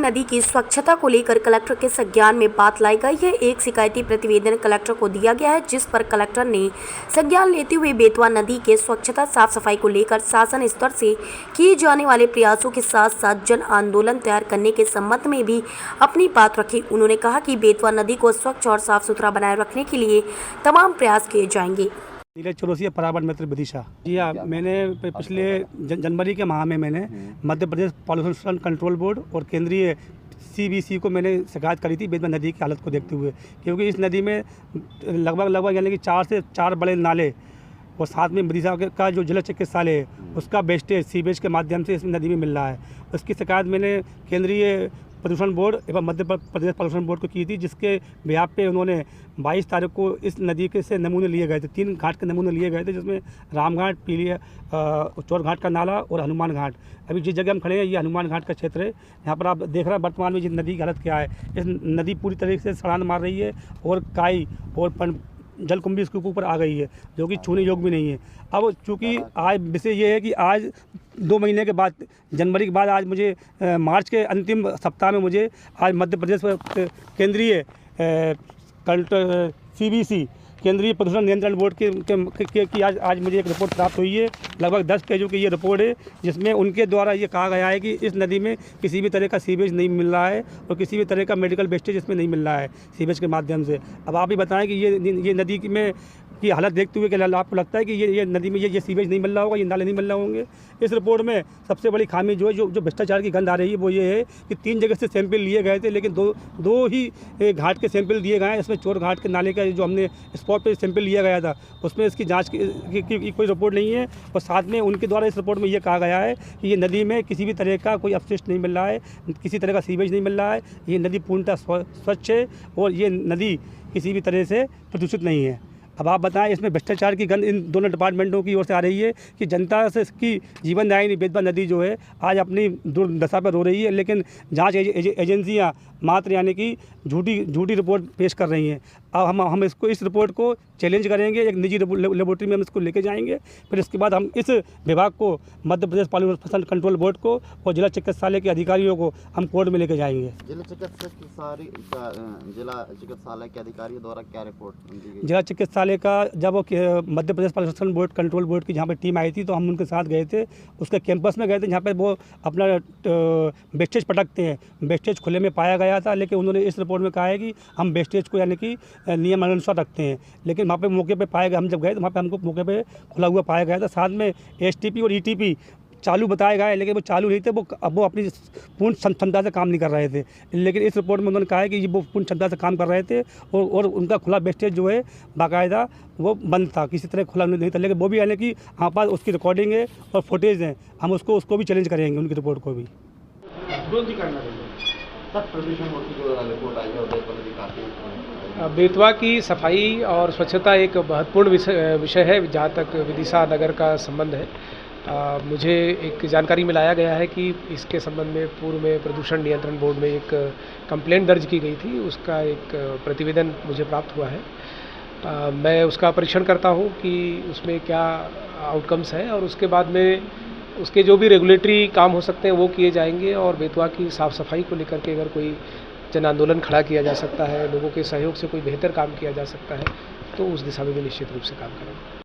नदी की स्वच्छता को लेकर कलेक्टर के संज्ञान में बात लाई गई है। एक शिकायती प्रतिवेदन कलेक्टर को दिया गया है, जिस पर कलेक्टर ने संज्ञान लेते हुए बेतवा नदी के स्वच्छता साफ सफाई को लेकर शासन स्तर से किए जाने वाले प्रयासों के साथ साथ जन आंदोलन तैयार करने के संबंध में भी अपनी बात रखी। उन्होंने कहा कि बेतवा नदी को स्वच्छ और साफ सुथरा बनाए रखने के लिए तमाम प्रयास किए जाएंगे। नीरज चौरसिया पराबड़ मित्र विदिशा। जी हाँ, मैंने पिछले जनवरी के माह में मैंने Madhya Pradesh pollution control board और केंद्रीय CBC को मैंने शिकायत करी थी बेतवा नदी की हालत को देखते हुए, क्योंकि इस नदी में लगभग यानी कि 4 से 4 बड़े नाले और साथ में विदिशा का जो जिला चिकित्सालय है उसका वेस्टेज सीवेज के माध्यम से इस नदी में मिल रहा है। उसकी शिकायत मैंने केंद्रीय प्रदूषण बोर्ड एवं मध्य प्रदेश प्रदूषण बोर्ड को की थी, जिसके बिहाफ पे उन्होंने 22 तारीख को इस नदी के से नमूने लिए गए थे। 3 घाट के नमूने लिए गए थे, जिसमें रामघाट, पीलिया चौर घाट का नाला और हनुमान घाट। अभी जिस जगह हम खड़े हैं ये हनुमान घाट का क्षेत्र है। यहाँ पर आप देख रहे हैं वर्तमान में जिस नदी की हालत क्या है। इस नदी पूरी तरीके से सड़ान मार रही है और काई और जलकुंभी इसके ऊपर आ गई है, जो कि छूने योग्य भी नहीं है। अब चूँकि आज विषय ये है कि आज 2 महीने के बाद, जनवरी के बाद, आज मुझे मार्च के अंतिम सप्ताह में मुझे आज मध्य प्रदेश केंद्रीय CBC केंद्रीय प्रदूषण नियंत्रण बोर्ड की आज मुझे एक रिपोर्ट प्राप्त हुई है। लगभग 10 पेजों की ये रिपोर्ट है, जिसमें उनके द्वारा ये कहा गया है कि इस नदी में किसी भी तरह का सीवेज नहीं मिल रहा है और किसी भी तरह का मेडिकल वेस्टेज इसमें नहीं मिल रहा है सीवेज के माध्यम से। अब आप ही बताएं कि ये नदी में की हालत देखते हुए कि आपको लगता है कि ये नदी में ये सीवेज नहीं मिल रहा होगा, ये नाले नहीं मिल रहे होंगे। इस रिपोर्ट में सबसे बड़ी खामी जो है, जो भ्रष्टाचार की गंध आ रही है, वो ये है कि 3 जगह से सैंपल लिए गए थे, लेकिन दो ही घाट के सैंपल दिए गए हैं। इसमें चोर घाट के नाले का जो हमने स्पॉट पे सैंपल लिया गया था, उसमें इसकी जांच की कोई रिपोर्ट नहीं है। और साथ में उनके द्वारा इस रिपोर्ट में ये कहा गया है कि ये नदी में किसी भी तरह का कोई अपशिष्ट नहीं मिल रहा है, किसी तरह का सीवेज नहीं मिल रहा है। ये नदी पूर्णतः स्वच्छ है और ये नदी किसी भी तरह से प्रदूषित नहीं है। अब आप बताएं, इसमें भ्रष्टाचार की गंध इन दोनों डिपार्टमेंटों की ओर से आ रही है कि जनता से इसकी जीवनदायिनी बेतवा नदी जो है आज अपनी दुर्दशा पर रो रही है, लेकिन जांच एजेंसियां मात्र यानी कि झूठी रिपोर्ट पेश कर रही हैं। अब हम इस रिपोर्ट को चैलेंज करेंगे, एक निजी लेबोरेटरी में हम इसको लेके जाएंगे। फिर इसके बाद हम इस विभाग को, Madhya Pradesh pollution control board को और जिला चिकित्सालय के अधिकारियों को हम कोर्ट में लेके जाएंगे। जिला चिकित्सालय के अधिकारियों द्वारा क्या रिपोर्ट दी गई? जिला चिकित्सालय का जब Madhya Pradesh pollution board control board की जहाँ पर टीम आई थी, तो हम उनके साथ गए थे। उसके कैंपस में गए थे, जहाँ पर वो अपना वेस्टेज पटकते हैं। वेस्टेज खुले में पाया गया था, लेकिन उन्होंने इस रिपोर्ट में कहा है कि हम वेस्टेज को यानी कि नियमानुसार रखते हैं, लेकिन वहाँ पे मौके पे पाया गया, हम जब गए तो वहाँ पे हमको मौके पे खुला हुआ पाया गया था। साथ में STP और ETP चालू बताया गया है, लेकिन वो चालू नहीं थे। वो अपनी पूर्ण क्षमता से काम नहीं कर रहे थे। लेकिन इस रिपोर्ट में उन्होंने कहा है कि वो पूर्ण क्षमता से काम कर रहे थे और उनका खुला वेस्टेज जो है बाकायदा वो बंद था, किसी तरह खुला नहीं था। लेकिन वो भी यानी कि हमारे पास उसकी रिकॉर्डिंग है और फुटेज है, हम उसको भी चैलेंज करेंगे, उनकी रिपोर्ट को भी। बेतवा की सफाई और स्वच्छता एक महत्वपूर्ण विषय है जहाँ तक विदिशा नगर का संबंध है। मुझे एक जानकारी मिलाया गया है कि इसके संबंध में पूर्व में प्रदूषण नियंत्रण बोर्ड में एक कंप्लेंट दर्ज की गई थी, उसका एक प्रतिवेदन मुझे प्राप्त हुआ है। मैं उसका परीक्षण करता हूँ कि उसमें क्या आउटकम्स है और उसके बाद में उसके जो भी रेगुलेटरी काम हो सकते हैं वो किए जाएंगे। और बेतवा की साफ़ सफाई को लेकर के अगर कोई जन आंदोलन खड़ा किया जा सकता है, लोगों के सहयोग से कोई बेहतर काम किया जा सकता है, तो उस दिशा में भी निश्चित रूप से काम करेंगे।